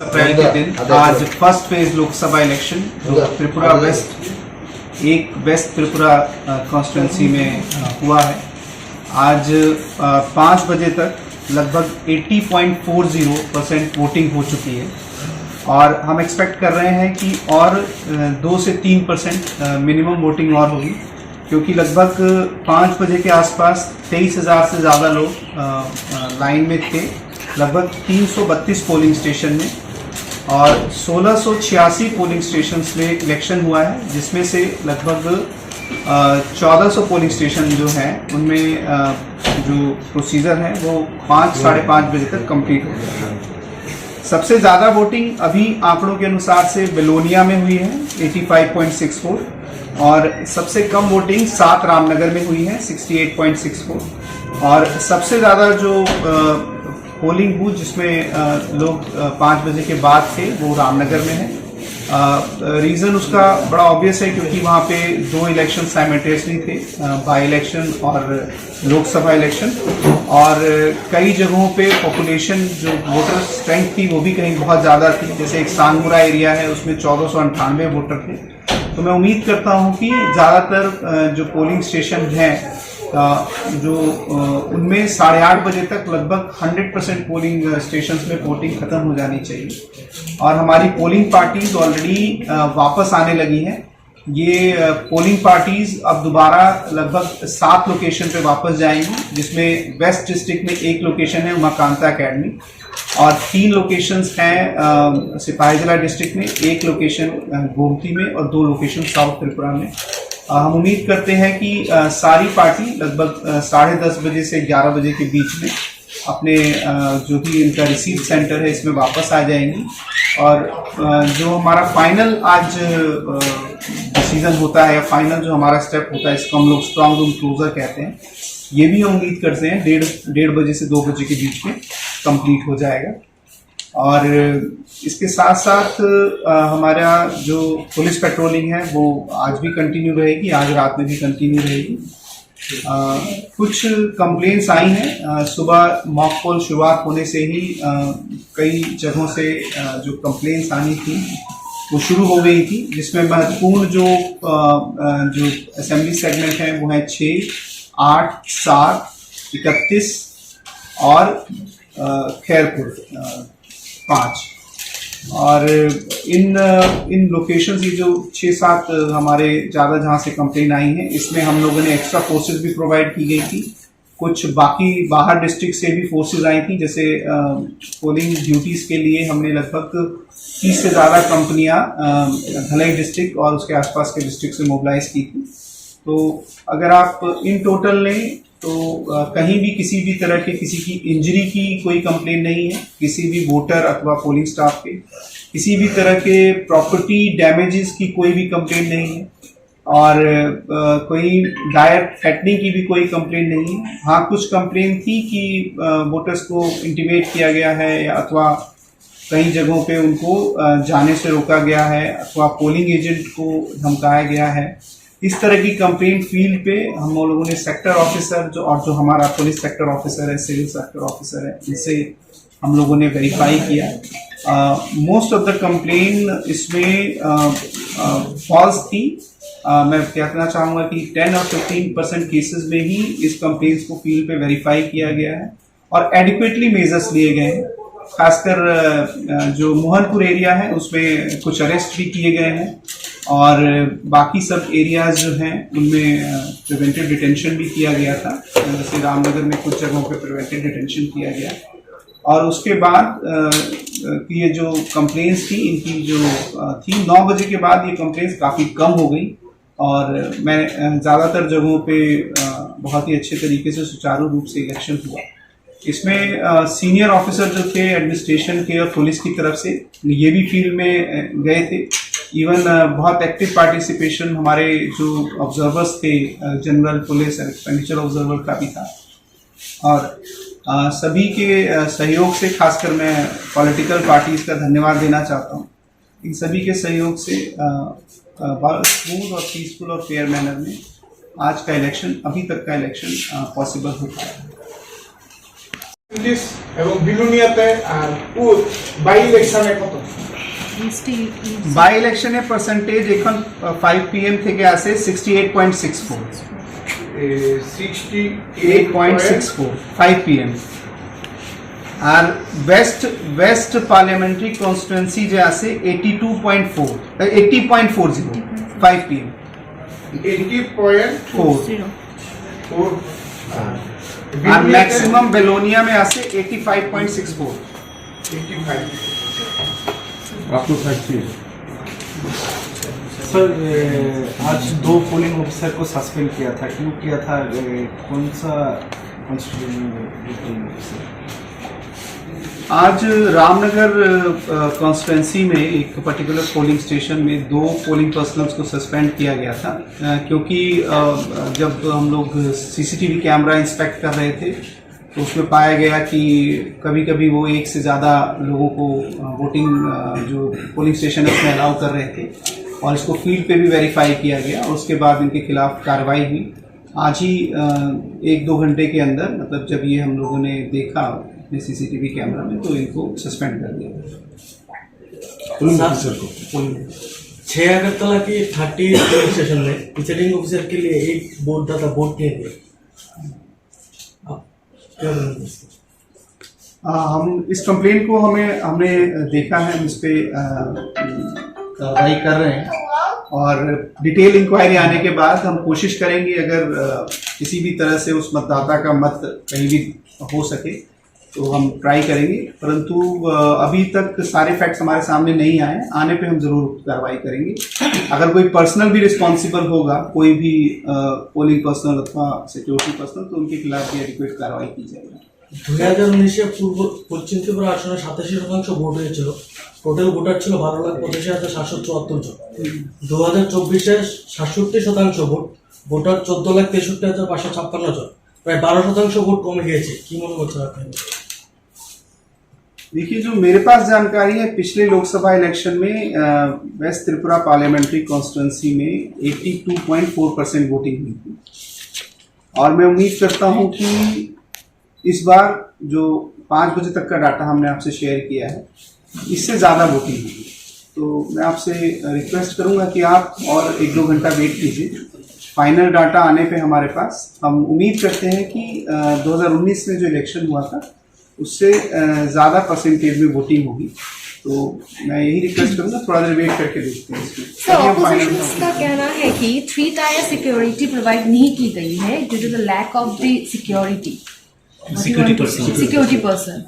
अप्रैल के दिन आज first phase Lok Sabha election Tripura West West Tripura constituency में हुआ है। आज 5 बजे तक लगभग 80.40% वोटिंग हो चुकी है और हम एक्सपेक्ट कर रहे हैं कि और 2 से 3% मिनिमम वोटिंग और होगी, क्योंकि लगभग 5 बजे के आसपास 23,000 से ज़्यादा लोग लाइन में थे, लगभग 332 पोलिंग स्टेशन में, और 1686 पोलिंग स्टेशंस में इलेक्शन हुआ है, जिसमें से लगभग 1400 पोलिंग स्टेशन जो हैं उनमें जो प्रोसीजर है वो 5-5:30 बजे तक कंप्लीट हो गया है। सबसे ज़्यादा वोटिंग अभी आंकड़ों के अनुसार से बेलोनिया में हुई है 85.64, और सबसे कम वोटिंग 7 रामनगर में हुई है 68.64, और सबसे ज़्यादा जो पोलिंग बूथ जिसमें लोग 5 बजे के बाद थे वो रामनगर में है। रीज़न उसका बड़ा ऑब्वियस है, क्योंकि वहाँ पे 2 इलेक्शन साइमल्टेनियसली थे, बाई इलेक्शन और लोकसभा इलेक्शन, और कई जगहों पे पॉपुलेशन जो वोटर स्ट्रेंथ थी वो भी कहीं बहुत ज़्यादा थी। जैसे एक सांगमुरा एरिया है, उसमें 1498 वोटर थे। तो मैं उम्मीद करता हूँ कि ज़्यादातर जो पोलिंग स्टेशन हैं जो उनमें 8:30 बजे तक लगभग 100% पोलिंग स्टेशंस में वोटिंग खत्म हो जानी चाहिए, और हमारी पोलिंग पार्टीज ऑलरेडी वापस आने लगी हैं। ये पोलिंग पार्टीज अब दोबारा लगभग 7 लोकेशन पे वापस जाएंगी, जिसमें वेस्ट डिस्ट्रिक्ट में 1 लोकेशन है उमाकांता अकेडमी, और 3 लोकेशंस हैं सिपाहीजला डिस्ट्रिक्ट में, 1 लोकेशन गोमती में और 2 लोकेशन साउथ त्रिपुरा में। हम उम्मीद करते हैं कि सारी पार्टी लगभग 10:30 बजे से 11 बजे के बीच में अपने जो भी इनका रिसीव सेंटर है इसमें वापस आ जाएंगी, और जो हमारा फाइनल आज डिसीजन होता है या फाइनल जो हमारा स्टेप होता है, इसको हम लोग स्ट्रांग रूम क्लोजर कहते हैं, ये भी हम उम्मीद करते हैं 1:30 बजे से 2 बजे के बीच में कंप्लीट हो जाएगा। और इसके साथ साथ हमारा जो पुलिस पेट्रोलिंग है वो आज भी कंटिन्यू रहेगी, आज रात में भी कंटिन्यू रहेगी। कुछ कंप्लेंट्स आई हैं, सुबह मॉक पोल शुरुआत होने से ही कई जगहों से जो कंप्लेंट्स आनी थी वो शुरू हो गई थी, जिसमें महत्वपूर्ण जो असेंबली सेगमेंट हैं वो हैं 6, 8, 7, 31 और खैरपुर 5, और इन लोकेशंस ये जो 6-7 हमारे ज़्यादा जहाँ से कंप्लेन आई हैं, इसमें हम लोगों ने एक्स्ट्रा फोर्सेस भी प्रोवाइड की गई थी। कुछ बाकी बाहर डिस्ट्रिक्ट से भी फोर्सेस आई थी, जैसे पोलिंग ड्यूटीज़ के लिए हमने लगभग 30 से ज़्यादा कंपनियाँ धलाई डिस्ट्रिक्ट और उसके आसपास के डिस्ट्रिक्ट से मोबिलाइज की थी। तो अगर आप इन टोटल लें तो कहीं भी किसी भी तरह के किसी की इंजरी की कोई कंप्लेन नहीं है, किसी भी वोटर अथवा पोलिंग स्टाफ के किसी भी तरह के प्रॉपर्टी डैमेजेस की कोई भी कंप्लेन नहीं है, और कोई डायरेक्ट थ्रेटनिंग की भी कोई कंप्लेन नहीं है। हाँ, कुछ कंप्लेन थी कि वोटर्स को इंटीमेट किया गया है या अथवा कई जगहों पे उनको जाने से रोका गया है अथवा पोलिंग एजेंट को धमकाया गया है। इस तरह की कंप्लेंट फील्ड पे हम लोगों ने सेक्टर ऑफिसर जो हमारा पुलिस सेक्टर ऑफिसर है, सिविल सेक्टर ऑफिसर है, इनसे हम लोगों ने वेरीफाई किया। मोस्ट ऑफ द कंप्लेन इसमें फॉल्स थी। मैं कहना चाहूँगा कि 10 और 15% केसेस में ही इस कंप्लेंट्स को फील्ड पे वेरीफाई किया गया है और एडिक्वेटली मेजर्स लिए गए हैं। खासकर जो मोहनपुर एरिया है उसमें कुछ अरेस्ट भी किए गए हैं, और बाकी सब एरियाज जो हैं उनमें प्रिवेंटिव डिटेंशन भी किया गया था। जैसे रामनगर में कुछ जगहों पे प्रिवेंटिव डिटेंशन किया गया, और उसके बाद ये जो कंप्लेंट्स थी इनकी जो थी 9 बजे के बाद ये कंप्लेंट्स काफ़ी कम हो गई, और मैं ज़्यादातर जगहों पे बहुत ही अच्छे तरीके से सुचारू रूप से इलेक्शन हुआ। इसमें सीनियर ऑफिसर जो थे एडमिनिस्ट्रेशन के और पुलिस की तरफ से ये भी फील्ड में गए थे। इवन बहुत एक्टिव पार्टिसिपेशन हमारे जो ऑब्जर्वर्स थे जनरल पुलिस और एक्सपेंडिचर ऑब्जर्वर का भी था, और सभी के सहयोग से खासकर मैं पॉलिटिकल पार्टीज का धन्यवाद देना चाहता हूँ। इन सभी के सहयोग से स्मूथ और पीसफुल और फेयर मैनर में आज का इलेक्शन, अभी तक का इलेक्शन पॉसिबल हो पाया। এবং বিলুনিয়াতে আর বাই ইলেকশনে কত? বাই ইলেকশনে পার্সেন্টেজ এখন 5 PM থেকে আছে 68.64 68.64 5 PM। আর वेस्ट पार्लियामेंट्री कॉन्स्टिट्यूएंसी जो আছে 82.4 80.40 5 PM 80.40 আর मैक्सिमम बेलोनिया में আছে 85.64 85 आपको साक्षी सर आज 2 पोलिंग ऑफिसर को सस्पेंड किया था, क्यों किया था? कौन सा कॉन्स्टिट्यूशन ऑफिसर? आज रामनगर कॉन्स्टिट्यूंसी में एक पर्टिकुलर पोलिंग स्टेशन में 2 पोलिंग पर्सनल्स को सस्पेंड किया गया था, क्योंकि जब हम लोग CCTV कैमरा इंस्पेक्ट कर रहे थे तो उसमें पाया गया कि कभी कभी वो एक से ज़्यादा लोगों को वोटिंग जो पोलिंग स्टेशन है उसमें अलाउ कर रहे थे, और इसको फील्ड पे भी वेरीफाई किया गया और उसके बाद इनके खिलाफ कार्रवाई हुई। आज ही 1-2 घंटे के अंदर, मतलब जब ये हम लोगों ने देखा अपने CCTV कैमरा में, तो इनको सस्पेंड कर दिया। पुलिस ऑफिसर को 6 अगरतला की 30 पुलिस स्टेशन में प्रिसाइडिंग ऑफिसर के लिए एक वोट दाता वोट नहीं दिया। हम इस कंप्लेंट को हमने देखा है, हम इस पे कार्रवाई कर रहे हैं और डिटेल इंक्वायरी आने के बाद हम कोशिश करेंगे अगर किसी भी तरह से उस मतदाता का मत कहीं भी हो सके तो हम ट्राई करेंगे, परंतु अभी तक सारे फैक्ट्स हमारे सामने नहीं आए। आने पे हम जरूर कार्रवाई करेंगे। अगर कोई पर्सनल भी रिस्पॉन्सिबल होगा, कोई भी पोलिंग पर्सनल अथवा सिक्योरिटी पर्सनल, तो उनके खिलाफ भी एडिक्वेट कार्रवाई की जाएगी। 2019 পশ্চিম ত্রিপুরা আসনে 87% ভোট হয়েছিল, টোটাল ভোটার ছিল 12,85,774 জন। 2024-এ 67% ভোট, ভোটার 14,63,556 জন, প্রায় 12% ভোট কমে গিয়েছে। কি মনে করছেন আপনি? देखिए, जो मेरे पास जानकारी है, पिछले लोकसभा इलेक्शन में वेस्ट त्रिपुरा पार्लियामेंट्री कॉन्स्टिट्यूंसी में 82.4% वोटिंग हुई थी, और मैं उम्मीद करता हूं कि इस बार जो 5 बजे तक का डाटा हमने आपसे शेयर किया है, इससे ज़्यादा वोटिंग होगी। तो मैं आपसे रिक्वेस्ट करूंगा कि आप और 1-2 घंटा वेट कीजिए। फाइनल डाटा आने पे हमारे पास, हम उम्मीद करते हैं कि 2019 में जो इलेक्शन हुआ था उससे ज़्यादा परसेंटेज में वोटिंग होगी। तो मैं यही रिक्वेस्ट करूंगा, थोड़ा देर वेट करके देखते हैं इसमें। सर, ऑपोजिशन का कहना है कि 3 टायर सिक्योरिटी प्रोवाइड नहीं की गई है due to the lack of the security person.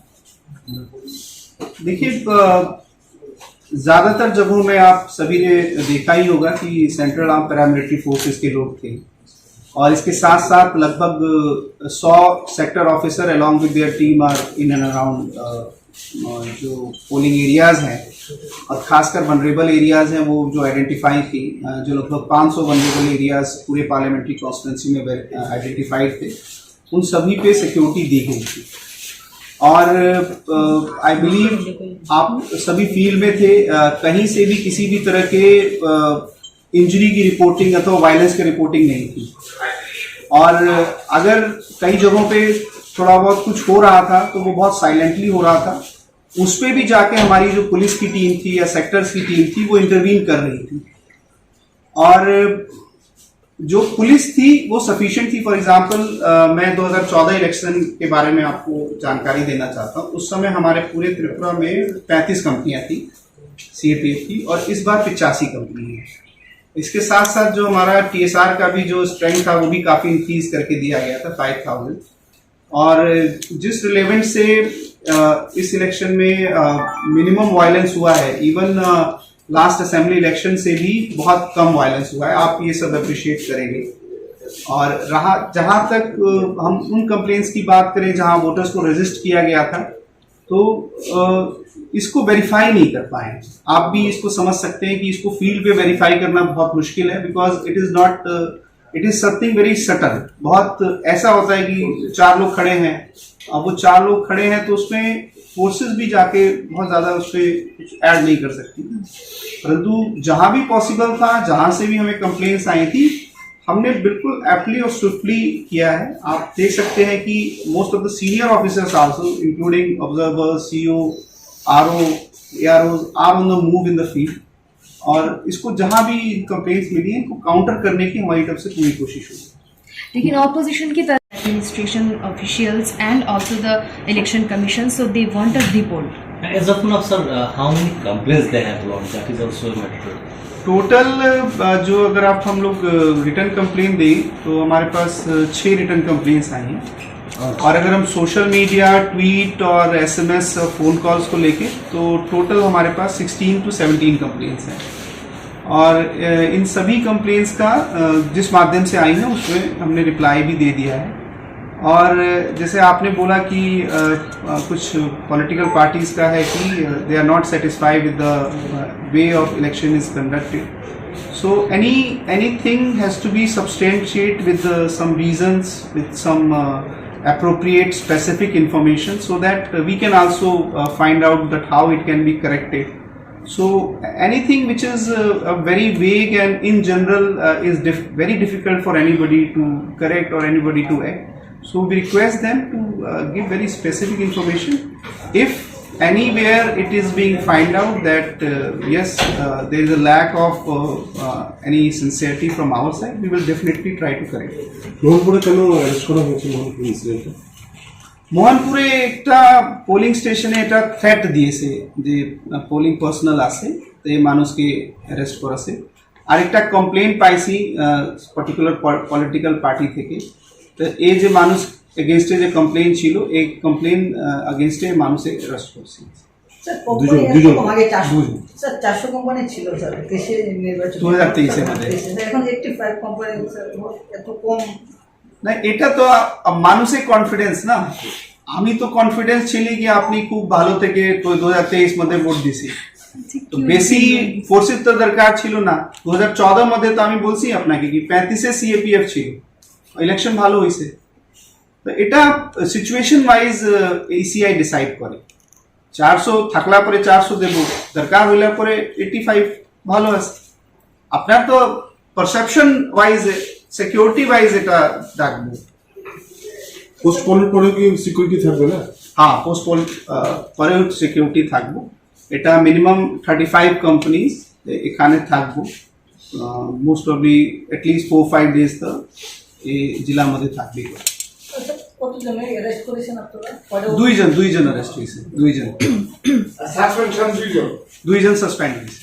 देखिए, ज्यादातर जगहों में आप सभी ने देखा ही होगा कि सेंट्रल आर्म पैरामिलिट्री फोर्सेस के लोग थे, और इसके साथ साथ लगभग 100 sector officer along with their team are in and around जो पोलिंग एरियाज हैं, और खासकर वनरेबल एरियाज हैं वो जो आइडेंटिफाई थी, जो लगभग 500 वनरेबल एरियाज पूरे पार्लियामेंट्री कॉन्स्टिट्यूंसी में आइडेंटिफाइड थे, उन सभी पे सिक्योरिटी दी गई थी। और आई बिलीव आप सभी फील्ड में थे, कहीं से भी किसी भी तरह के इंजरी की रिपोर्टिंग अथवा वायलेंस की रिपोर्टिंग नहीं थी। और अगर कई जगहों पे थोड़ा बहुत कुछ हो रहा था तो वो बहुत साइलेंटली हो रहा था, उस पे भी जाके हमारी जो पुलिस की टीम थी या सेक्टर्स की टीम थी वो इंटरवीन कर रही थी, और जो पुलिस थी वो सफिशिएंट थी। फॉर एग्जांपल, मैं 2014 इलेक्शन के बारे में आपको जानकारी देना चाहता हूँ। उस समय हमारे पूरे त्रिपुरा में 35 कंपनियां थी CAPF की, और इस बार 85 कंपनी है। इसके साथ साथ जो हमारा TSR का भी जो स्ट्रेंथ था वो भी काफी इंक्रीज करके दिया गया था 5000। और जिस रिलेवेंट से इस इलेक्शन में मिनिमम वायलेंस हुआ है, इवन लास्ट असेंबली इलेक्शन से भी बहुत कम वायलेंस हुआ है, आप ये सब अप्रिशिएट करेंगे। और रहा जहां तक हम उन कंप्लेंट्स की बात करें जहां वोटर्स को रजिस्ट किया गया था, तो इसको वेरीफाई नहीं कर पाए। आप भी इसको समझ सकते हैं कि इसको फील्ड पे वेरीफाई करना बहुत मुश्किल है, because it is something very subtle. बहुत ऐसा होता है कि 4 लोग खड़े हैं, अब वो 4 लोग खड़े हैं तो उसमें फोर्सेस भी जाके बहुत ज़्यादा उस पर कुछ ऐड नहीं कर सकती, परंतु जहाँ भी पॉसिबल था, जहाँ से भी हमें कंप्लेंट्स आई थी, हमने बिल्कुल एप्टली और स्विफ्टली किया है। आप देख सकते हैं कि most of the senior officers also including observers, CEO, RO, ARO are on the move in the field, और इसको जहाँ भी कंप्लेंट्स मिली है इनको काउंटर करने की हमारी तरफ से पूरी कोशिश होगी। लेकिन ऑपोजिशन की तरफ administration officials and also the election commission, so they want a report. As of now, sir, how many complaints they have launched? That is also a matter. Total जो अगर आप हम लोग रिटर्न कंप्लेन दें तो हमारे पास 6 रिटर्न कंप्लेंट्स आई हैं, और अगर हम सोशल मीडिया, ट्वीट और एसएमएस, फोन कॉल्स को लेके तो टोटल हमारे पास 16 to 17 कंप्लेंट्स हैं, और इन सभी कंप्लेंट्स का जिस माध्यम से आई हैं उसमें हमने रिप्लाई भी दे दिया है। और जैसे आपने बोला कि कुछ पॉलिटिकल पार्टीज का है कि they are not satisfied with the way of election is conducted, so anything has to be substantiate with some reasons, with some appropriate specific information, so that we can also find out that how it can be corrected. So anything which is very vague and in general is very difficult for anybody to correct or anybody to act. So we request them to give very specific information. If anywhere it is being found out that yes, there is a lack of any sincerity from our side, we will definitely try to correct it. মোহনপুরে কেন arrest করা হয়েছে মোহনপুর ইনসিডেন্টে? মোহনপুরে একটা polling স্টেশনে এটা threat দিয়েছে যে polling personal আছে, তো এই মানুষকে অ্যারেস্ট করেছে। আরেকটা কমপ্লেন পাইছি পার্টিকুলার পলিটিক্যাল পার্টি থেকে, তো এই যে মানুষ এগেনস্টে যে কমপ্লেন ছিল, এই কমপ্লেন এগেনস্টে মানুষে অ্যারেস্ট করছে। স্যার কোম্পানি এরকম আগে 400 কোম্পানি ছিল স্যার দেশে নির্বাচন 2023 এর মধ্যে। এখন 85 কোম্পানি স্যার এত কম না, এটা তো মানুষের কনফিডেন্স না। আমি তো কনফিডেন্স ছিলি কি আপনি খুব ভালো থেকে 2023 মধ্যে ভোট দিছি, তো বেশি ফোর্সেস তো দরকার ছিল না। 2014 মধ্যে তো আমি বলছি আপনাকে কি 35 সিএপিএফ ছিল, ইলেকশন ভালো হয়েছে। তো এটা সিচুয়েশন ওয়াইজ ইসিআই ডিসাইড করে, 400 থাকলা পরে 400 দেব, দরকার হইলা পরে 85 ভালো আছে। আপনার তো পারসেপশন ওয়াইজ, সিকিউরিটি ওয়াইজ এটা ডাকবো। পোস্ট পোলের পরে কি সিকিউরিটি থাকবে না? হ্যাঁ, পোস্ট পোল পরেও সিকিউরিটি থাকবো। এটা মিনিমাম 35 কোম্পানিজ এখানে থাকবো, মোস্ট প্রবলি এটলিস্ট 4-5 ডেজ তো এই জেলার মধ্যে থাকবে। কতজনের অ্যারেস্ট করেছেন আপনারা? দুইজন অ্যারেস্ট হয়েছে, দুইজন সাসপেনশন দুইজন সাসপেন্ড হয়েছে।